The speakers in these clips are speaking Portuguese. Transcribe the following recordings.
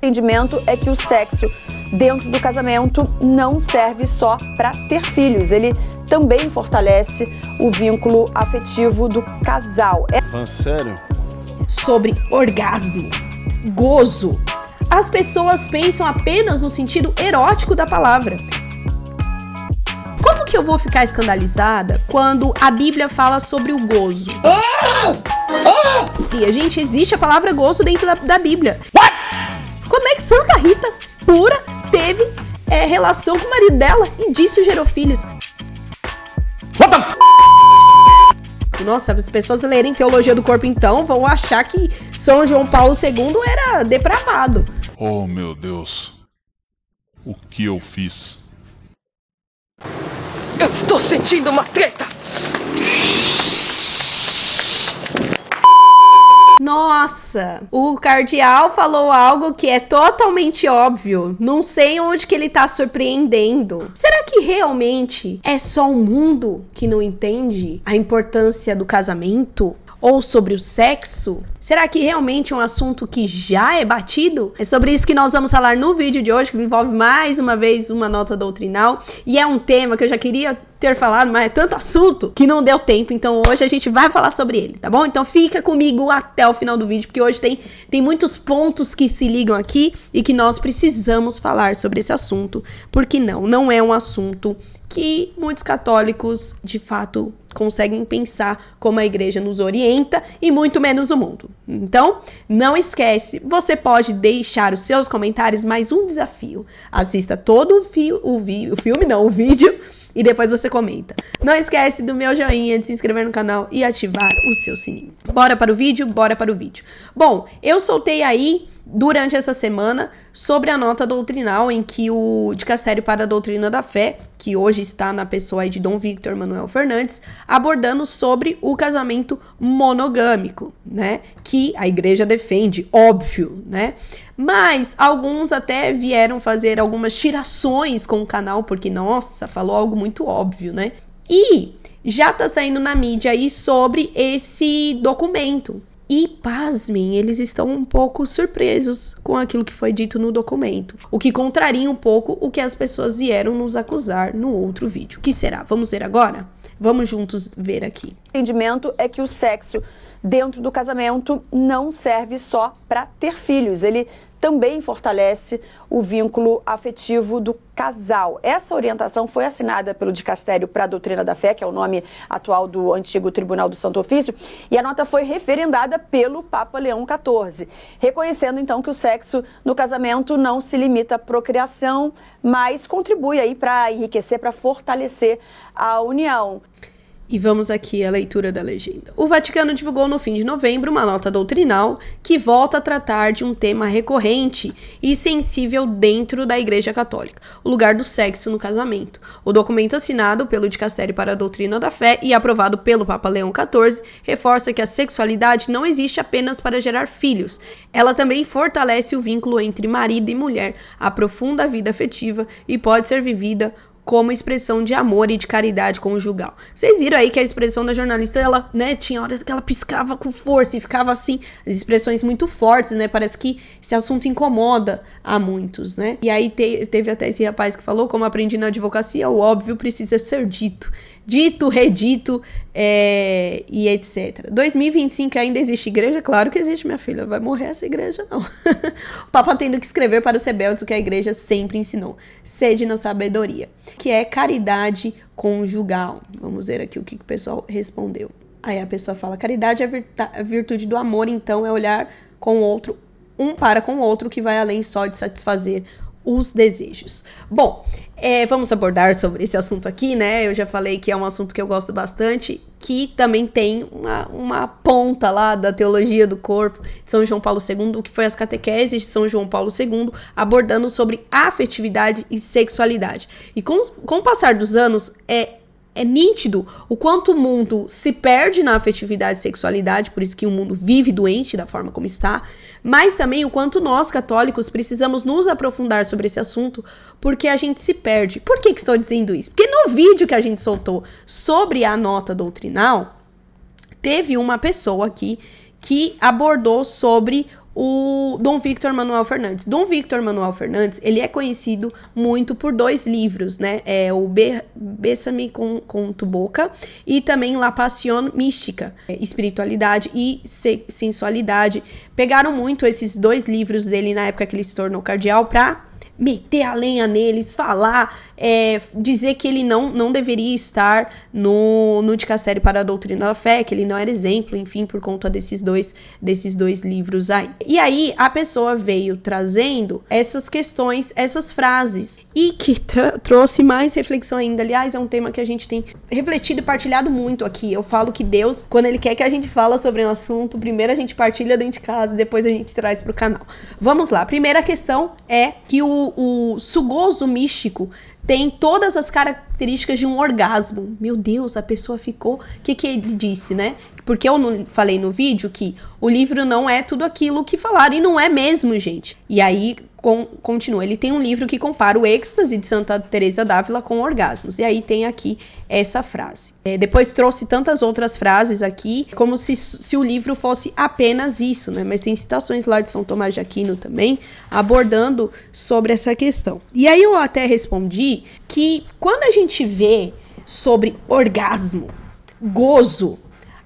O entendimento é que o sexo dentro do casamento não serve só para ter filhos, ele também fortalece o vínculo afetivo do casal. Sério? Sobre orgasmo, gozo. As pessoas pensam apenas no sentido erótico da palavra. Como que eu vou ficar escandalizada quando a Bíblia fala sobre o gozo? E, gente, existe a palavra gozo dentro da Bíblia. What? Como é que Santa Rita pura teve relação com o marido dela e disso gerou filhos? What the f***? Nossa, as pessoas lerem Teologia do Corpo, então, vão achar que São João Paulo II era depravado. Oh, meu Deus. O que eu fiz? Eu estou sentindo uma treta! Nossa, o cardeal falou algo que é totalmente óbvio. Não sei onde que ele tá surpreendendo. Será que realmente é só o mundo que não entende a importância do casamento? Ou sobre o sexo? Será que realmente é um assunto que já é batido? É sobre isso que nós vamos falar no vídeo de hoje, que envolve mais uma vez uma nota doutrinal. E é um tema que eu já queria ter falado, mas é tanto assunto que não deu tempo. Então hoje a gente vai falar sobre ele, tá bom? Então fica comigo até o final do vídeo, porque hoje tem muitos pontos que se ligam aqui e que nós precisamos falar sobre esse assunto. Porque não é um assunto que muitos católicos, de fato, conseguem pensar como a igreja nos orienta e muito menos o mundo. Então, não esquece, você pode deixar os seus comentários, mais um desafio. Assista todo o vídeo e depois você comenta. Não esquece do meu joinha, de se inscrever no canal e ativar o seu sininho. Bora para o vídeo? Bora para o vídeo. Bom, eu soltei aí durante essa semana sobre a nota doutrinal em que o Dicastério para a Doutrina da Fé, que hoje está na pessoa aí de Dom Victor Manuel Fernandes, abordando sobre o casamento monogâmico, né? Que a igreja defende, óbvio, né? Mas alguns até vieram fazer algumas tirações com o canal, porque, nossa, falou algo muito óbvio, né? E já tá saindo na mídia aí sobre esse documento. E, pasmem, eles estão um pouco surpresos com aquilo que foi dito no documento. O que contraria um pouco o que as pessoas vieram nos acusar no outro vídeo. O que será? Vamos ver agora? Vamos juntos ver aqui. O entendimento é que o sexo dentro do casamento não serve só para ter filhos, ele também fortalece o vínculo afetivo do casal. Essa orientação foi assinada pelo Dicastério para a Doutrina da Fé, que é o nome atual do antigo Tribunal do Santo Ofício, e a nota foi referendada pelo Papa Leão XIV, reconhecendo então que o sexo no casamento não se limita à procriação, mas contribui aí para enriquecer, para fortalecer a união. E vamos aqui à leitura da legenda. O Vaticano divulgou no fim de novembro uma nota doutrinal que volta a tratar de um tema recorrente e sensível dentro da Igreja Católica, o lugar do sexo no casamento. O documento assinado pelo Dicastério para a Doutrina da Fé e aprovado pelo Papa Leão XIV reforça que a sexualidade não existe apenas para gerar filhos. Ela também fortalece o vínculo entre marido e mulher, aprofunda a vida afetiva e pode ser vivida como expressão de amor e de caridade conjugal. Vocês viram aí que a expressão da jornalista, ela, né, tinha horas que ela piscava com força e ficava assim, as expressões muito fortes, né, parece que esse assunto incomoda a muitos, né. E aí teve até esse rapaz que falou, como aprendi na advocacia, o óbvio precisa ser dito, redito, e etc. 2025 ainda existe igreja? Claro que existe, minha filha. Vai morrer essa igreja, não. O Papa tendo que escrever para os rebeldes o que a igreja sempre ensinou. Sede na sabedoria. Que é caridade conjugal. Vamos ver aqui o que o pessoal respondeu. Aí a pessoa fala, caridade é a virtude do amor, então é olhar com o outro, um para com o outro, que vai além só de satisfazer os desejos. Bom, vamos abordar sobre esse assunto aqui, né? Eu já falei que é um assunto que eu gosto bastante, que também tem uma ponta lá da teologia do corpo de São João Paulo II, que foi as catequeses de São João Paulo II, abordando sobre afetividade e sexualidade. E com o passar dos anos, é nítido o quanto o mundo se perde na afetividade e sexualidade, por isso que o mundo vive doente da forma como está, mas também o quanto nós, católicos, precisamos nos aprofundar sobre esse assunto, porque a gente se perde. Por que estou dizendo isso? Porque no vídeo que a gente soltou sobre a nota doutrinal, teve uma pessoa aqui que abordou sobre o Dom Victor Manuel Fernandes. Dom Victor Manuel Fernandes, ele é conhecido muito por 2 livros, né? É o Bésame com tu boca e também La Pasión Mística, espiritualidade e sensualidade. Pegaram muito esses 2 livros dele na época que ele se tornou cardeal pra meter a lenha neles, falar, dizer que ele não deveria estar no dicastério para a doutrina da fé, que ele não era exemplo, enfim, por conta desses dois livros aí. E aí a pessoa veio trazendo essas questões, essas frases, e que trouxe mais reflexão ainda. Aliás, é um tema que a gente tem refletido e partilhado muito aqui. Eu falo que Deus, quando ele quer que a gente fala sobre um assunto, primeiro a gente partilha dentro de casa, depois a gente traz para o canal. Vamos lá, a primeira questão é que o sugoso místico tem todas as características de um orgasmo. Meu Deus, a pessoa ficou... O que ele disse, né? Porque eu falei no vídeo que o livro não é tudo aquilo que falaram. E não é mesmo, gente. E aí, continua. Ele tem um livro que compara o êxtase de Santa Teresa d'Ávila com orgasmos. E aí tem aqui essa frase. Depois trouxe tantas outras frases aqui, como se o livro fosse apenas isso, né? Mas tem citações lá de São Tomás de Aquino também, abordando sobre essa questão. E aí eu até respondi que quando a gente vê sobre orgasmo, gozo,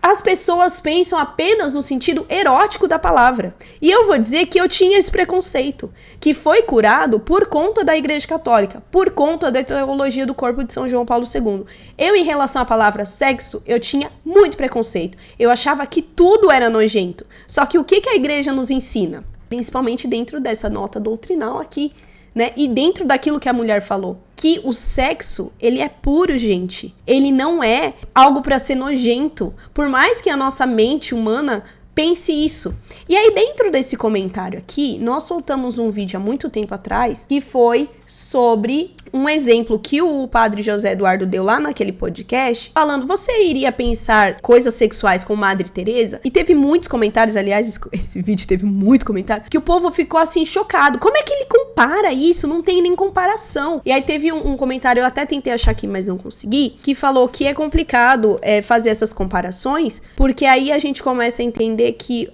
as pessoas pensam apenas no sentido erótico da palavra. E eu vou dizer que eu tinha esse preconceito, que foi curado por conta da Igreja Católica, por conta da teologia do corpo de São João Paulo II. Eu, em relação à palavra sexo, eu tinha muito preconceito. Eu achava que tudo era nojento. Só que o que a Igreja nos ensina? Principalmente dentro dessa nota doutrinal aqui, né? E dentro daquilo que a mulher falou. Que o sexo, ele é puro, gente. Ele não é algo para ser nojento. Por mais que a nossa mente humana pense isso. E aí, dentro desse comentário aqui, nós soltamos um vídeo há muito tempo atrás, que foi sobre um exemplo que o padre José Eduardo deu lá naquele podcast, falando, você iria pensar coisas sexuais com Madre Teresa? E teve muitos comentários, aliás, esse vídeo teve muito comentário, que o povo ficou assim, chocado. Como é que ele compara isso? Não tem nem comparação. E aí teve um comentário, eu até tentei achar aqui, mas não consegui, que falou que é complicado fazer essas comparações, porque aí a gente começa a entender que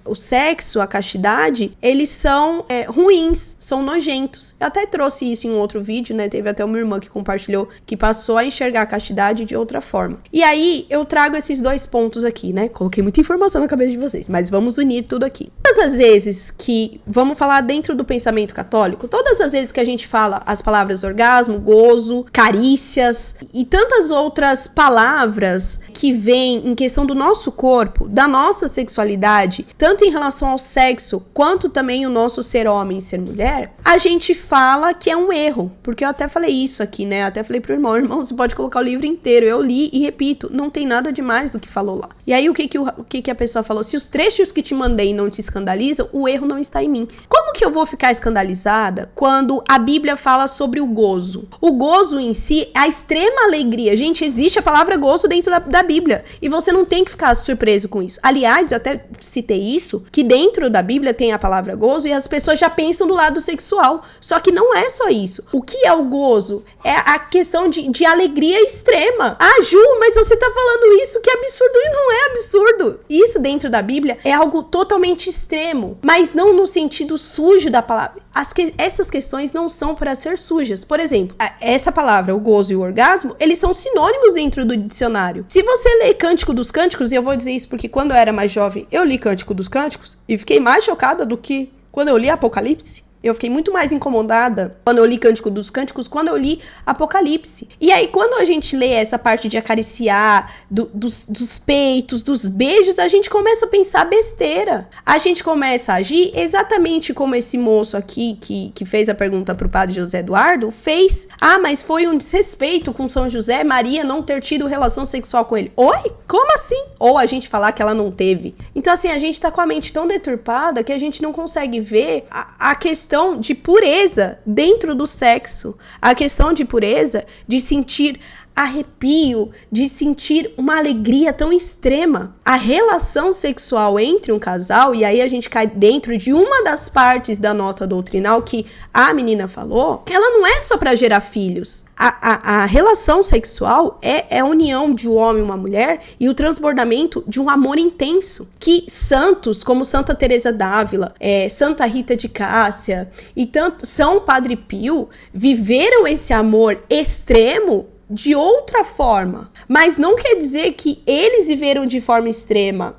o sexo, a castidade, eles são ruins, são nojentos. Eu até trouxe isso em um outro vídeo, né? Teve até uma irmã que compartilhou, que passou a enxergar a castidade de outra forma. E aí, eu trago esses 2 pontos aqui, né? Coloquei muita informação na cabeça de vocês, mas vamos unir tudo aqui. Todas as vezes que, vamos falar dentro do pensamento católico, todas as vezes que a gente fala as palavras orgasmo, gozo, carícias e tantas outras palavras que vêm em questão do nosso corpo, da nossa sexualidade, tanto em relação ao sexo, quanto também o nosso ser homem e ser mulher, a gente fala que é um erro, porque eu até falei isso aqui, né, até falei pro irmão, você pode colocar o livro inteiro, eu li e repito, não tem nada demais do que falou lá. E aí o que a pessoa falou? Se os trechos que te mandei não te escandalizam, o erro não está em mim. Como que eu vou ficar escandalizada quando a Bíblia fala sobre o gozo? O gozo em si, a extrema alegria, gente, existe a palavra gozo dentro da Bíblia, e você não tem que ficar surpreso com isso. Aliás, eu até citei isso, que dentro da Bíblia tem a palavra gozo e as pessoas já pensam do lado sexual, só que não é só isso. O que é o gozo? É a questão de alegria extrema. Ah, Ju, mas você tá falando isso, que absurdo, e não é absurdo. Isso dentro da Bíblia é algo totalmente extremo, mas não no sentido sujo da palavra. Essas questões não são para ser sujas. Por exemplo, essa palavra, o gozo e o orgasmo, eles são sinônimos dentro do dicionário. Se você lê Cântico dos Cânticos, e eu vou dizer isso porque quando eu era mais jovem, eu li Cântico dos Cânticos e fiquei mais chocada do que quando eu li Apocalipse. Eu fiquei muito mais incomodada quando eu li Cântico dos Cânticos, quando eu li Apocalipse. E aí, quando a gente lê essa parte de acariciar, dos peitos, dos beijos, a gente começa a pensar besteira. A gente começa a agir exatamente como esse moço aqui, que fez a pergunta pro padre José Eduardo, fez. Ah, mas foi um desrespeito com São José Maria não ter tido relação sexual com ele. Oi? Como assim? Ou a gente falar que ela não teve. Então, assim, a gente tá com a mente tão deturpada que a gente não consegue ver a questão de pureza dentro do sexo, a questão de pureza, de sentir arrepio, de sentir uma alegria tão extrema. A relação sexual entre um casal, e aí a gente cai dentro de uma das partes da nota doutrinal que a menina falou, ela não é só para gerar filhos. A relação sexual é a união de um homem e uma mulher e o transbordamento de um amor intenso. Que santos como Santa Teresa d'Ávila, Santa Rita de Cássia e tanto São Padre Pio viveram esse amor extremo de outra forma. Mas não quer dizer que eles viveram de forma extrema,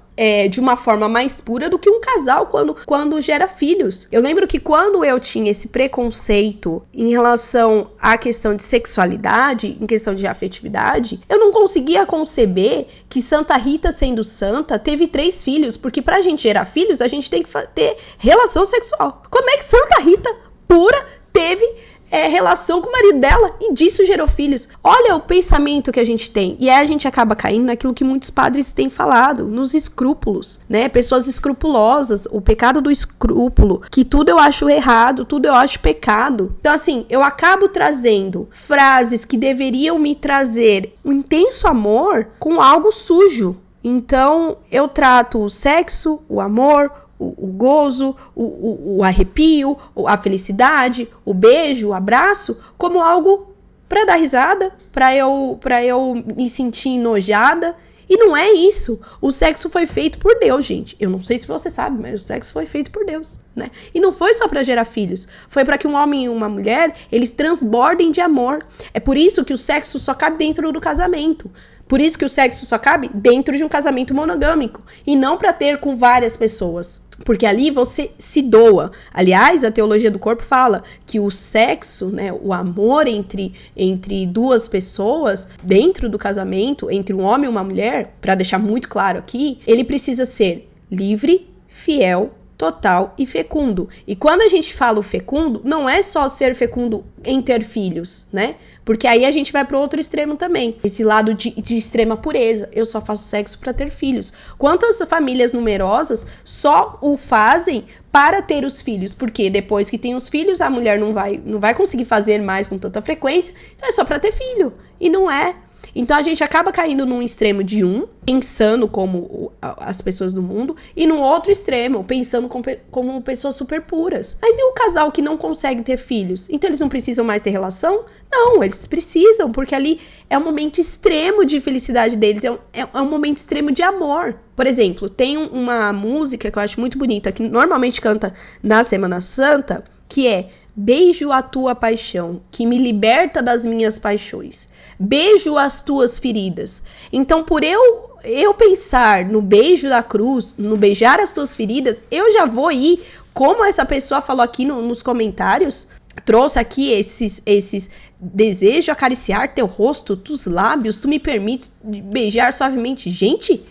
de uma forma mais pura do que um casal quando gera filhos. Eu lembro que quando eu tinha esse preconceito em relação à questão de sexualidade, em questão de afetividade, eu não conseguia conceber que Santa Rita, sendo santa, teve 3 filhos, porque pra gente gerar filhos, a gente tem que ter relação sexual. Como é que Santa Rita, pura, teve relação com o marido dela e disso gerou filhos? Olha o pensamento que a gente tem. E aí a gente acaba caindo naquilo que muitos padres têm falado, nos escrúpulos, né? Pessoas escrupulosas, o pecado do escrúpulo, que tudo eu acho errado, tudo eu acho pecado. Então assim, eu acabo trazendo frases que deveriam me trazer um intenso amor com algo sujo. Então eu trato o sexo, o amor, o gozo, o arrepio, a felicidade, o beijo, o abraço, como algo para dar risada, para eu me sentir enojada. E não é isso. O sexo foi feito por Deus, gente. Eu não sei se você sabe, mas o sexo foi feito por Deus, né? E não foi só para gerar filhos. Foi para que um homem e uma mulher, eles transbordem de amor. É por isso que o sexo só cabe dentro do casamento. Por isso que o sexo só cabe dentro de um casamento monogâmico. E não para ter com várias pessoas. Porque ali você se doa. Aliás, a teologia do corpo fala que o sexo, né, o amor entre 2 pessoas dentro do casamento, entre um homem e uma mulher, para deixar muito claro aqui, ele precisa ser livre, fiel, total e fecundo. E quando a gente fala o fecundo, não é só ser fecundo em ter filhos, né? Porque aí a gente vai para o outro extremo também. Esse lado de extrema pureza. Eu só faço sexo para ter filhos. Quantas famílias numerosas só o fazem para ter os filhos? Porque depois que tem os filhos, a mulher não vai conseguir fazer mais com tanta frequência. Então é só para ter filho. E não é. Então a gente acaba caindo num extremo de pensando como as pessoas do mundo, e no outro extremo, pensando como pessoas super puras. Mas e o casal que não consegue ter filhos? Então eles não precisam mais ter relação? Não, eles precisam, porque ali é um momento extremo de felicidade deles, é um momento extremo de amor. Por exemplo, tem uma música que eu acho muito bonita, que normalmente canta na Semana Santa, que é: beijo a tua paixão, que me liberta das minhas paixões. Beijo as tuas feridas. Então, por eu pensar no beijo da cruz, no beijar as tuas feridas, eu já vou ir, como essa pessoa falou aqui nos comentários, trouxe aqui esses desejo acariciar teu rosto, tus lábios, tu me permites beijar suavemente. Gente,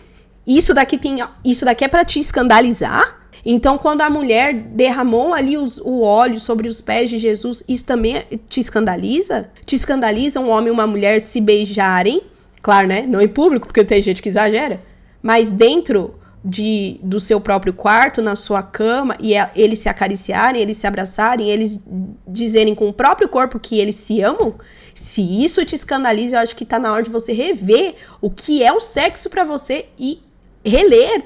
isso daqui é pra te escandalizar? Então, quando a mulher derramou ali o óleo sobre os pés de Jesus, isso também te escandaliza? Te escandaliza um homem e uma mulher se beijarem? Claro, né? Não em público, porque tem gente que exagera. Mas dentro do seu próprio quarto, na sua cama, e eles se acariciarem, eles se abraçarem, eles dizerem com o próprio corpo que eles se amam? Se isso te escandaliza, eu acho que tá na hora de você rever o que é o sexo pra você e reler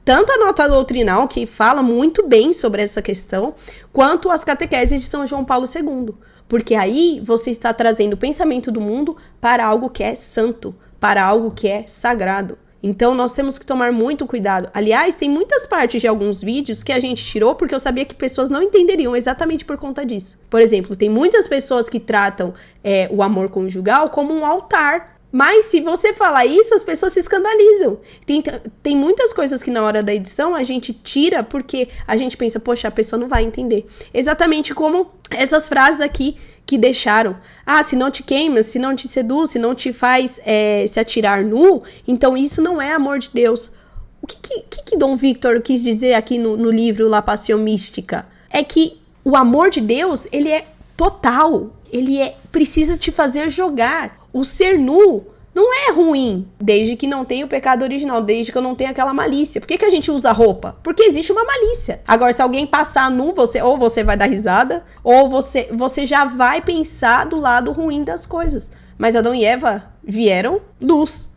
tanto a nota doutrinal, que fala muito bem sobre essa questão, quanto as catequeses de São João Paulo II. Porque aí você está trazendo o pensamento do mundo para algo que é santo, para algo que é sagrado. Então nós temos que tomar muito cuidado. Aliás, tem muitas partes de alguns vídeos que a gente tirou porque eu sabia que pessoas não entenderiam exatamente por conta disso. Por exemplo, tem muitas pessoas que tratam o amor conjugal como um altar. Mas se você falar isso, as pessoas se escandalizam. Tem muitas coisas que na hora da edição a gente tira porque a gente pensa, poxa, a pessoa não vai entender. Exatamente como essas frases aqui que deixaram. Ah, se não te queima, se não te seduz, se não te faz se atirar nu, então isso não é amor de Deus. O que Dom Victor quis dizer aqui no livro La Passion Mística? É que o amor de Deus, ele é total. Ele precisa te fazer jogar. O ser nu não é ruim, desde que não tenha o pecado original, desde que eu não tenha aquela malícia. Por que a gente usa roupa? Porque existe uma malícia. Agora, se alguém passar nu, você vai dar risada, ou você já vai pensar do lado ruim das coisas. Mas Adão e Eva vieram luz.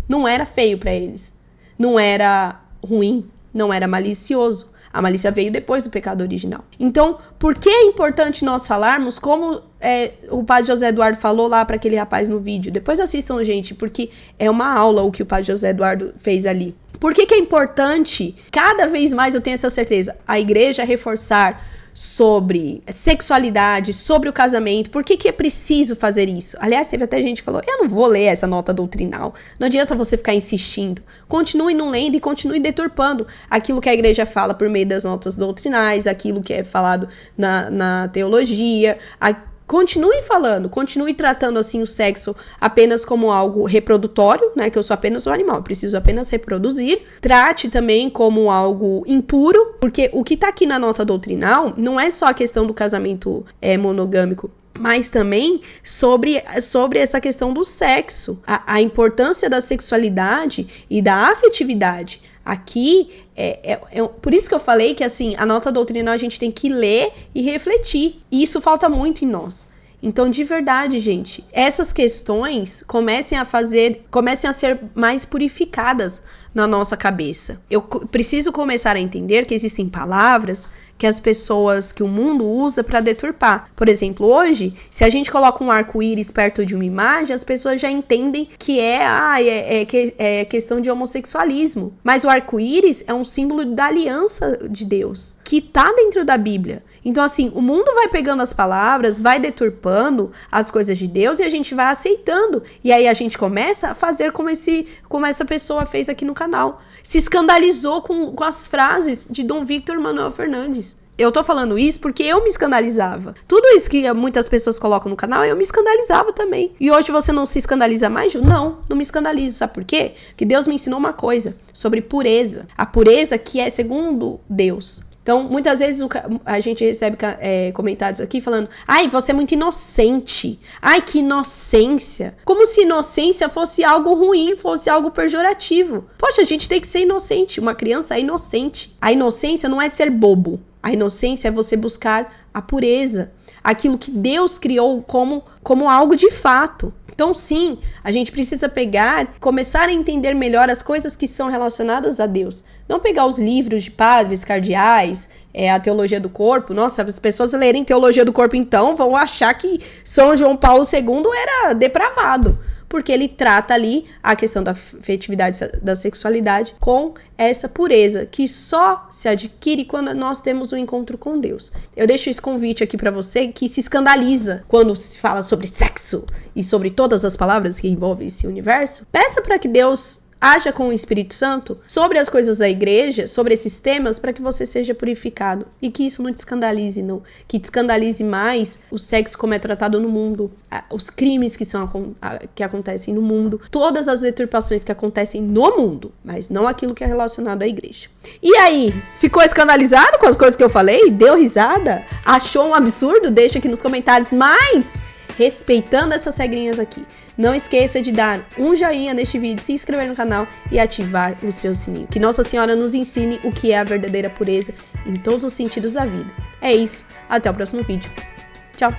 Não era feio para eles. Não era ruim. Não era malicioso. A malícia veio depois do pecado original. Então, por que é importante nós falarmos, como o padre José Eduardo falou lá para aquele rapaz no vídeo? Depois assistam, gente, porque é uma aula o que o padre José Eduardo fez ali. Por que é importante, cada vez mais eu tenho essa certeza, a igreja reforçar sobre sexualidade, sobre o casamento? Por que é preciso fazer isso? Aliás, teve até gente que falou, eu não vou ler essa nota doutrinal, não adianta você ficar insistindo, continue não lendo e continue deturpando aquilo que a igreja fala por meio das notas doutrinais, aquilo que é falado na teologia, continue falando, continue tratando assim o sexo apenas como algo reprodutório, né, que eu sou apenas um animal, eu preciso apenas reproduzir. Trate também como algo impuro, porque o que tá aqui na nota doutrinal não é só a questão do casamento monogâmico, mas também sobre essa questão do sexo, a importância da sexualidade e da afetividade. Aqui, por isso que eu falei que assim, a nota doutrinal a gente tem que ler e refletir. E isso falta muito em nós. Então, de verdade, gente, essas questões comecem a ser mais purificadas na nossa cabeça. Eu preciso começar a entender que existem palavras que o mundo usa para deturpar. Por exemplo, hoje, se a gente coloca um arco-íris perto de uma imagem, as pessoas já entendem que é questão de homossexualismo. Mas o arco-íris é um símbolo da aliança de Deus, que tá dentro da Bíblia. Então, assim, o mundo vai pegando as palavras, vai deturpando as coisas de Deus e a gente vai aceitando. E aí a gente começa a fazer como essa pessoa fez aqui no canal. Se escandalizou com as frases de Dom Victor Manuel Fernandes. Eu tô falando isso porque eu me escandalizava. Tudo isso que muitas pessoas colocam no canal, eu me escandalizava também. E hoje você não se escandaliza mais, Ju? Não me escandalizo. Sabe por quê? Porque Deus me ensinou uma coisa sobre pureza. A pureza que é segundo Deus. Então, muitas vezes a gente recebe comentários aqui falando, ai, você é muito inocente. Ai, que inocência. Como se inocência fosse algo ruim, fosse algo pejorativo. Poxa, a gente tem que ser inocente. Uma criança é inocente. A inocência não é ser bobo. A inocência é você buscar a pureza. Aquilo que Deus criou como algo de fato. Então, sim, a gente precisa começar a entender melhor as coisas que são relacionadas a Deus. Não pegar os livros de padres, cardeais, a teologia do corpo. Nossa, as pessoas lerem teologia do corpo, então, vão achar que São João Paulo II era depravado. Porque ele trata ali a questão da afetividade, da sexualidade com essa pureza, que só se adquire quando nós temos um encontro com Deus. Eu deixo esse convite aqui para você que se escandaliza quando se fala sobre sexo e sobre todas as palavras que envolvem esse universo. Peça para que Deus haja com o Espírito Santo sobre as coisas da igreja, sobre esses temas, para que você seja purificado. E que isso não te escandalize, não. Que te escandalize mais o sexo como é tratado no mundo, os crimes que acontecem no mundo, todas as deturpações que acontecem no mundo, mas não aquilo que é relacionado à igreja. E aí, ficou escandalizado com as coisas que eu falei? Deu risada? Achou um absurdo? Deixa aqui nos comentários, mas respeitando essas regrinhas aqui. Não esqueça de dar um joinha neste vídeo, se inscrever no canal e ativar o seu sininho. Que Nossa Senhora nos ensine o que é a verdadeira pureza em todos os sentidos da vida. É isso, até o próximo vídeo. Tchau!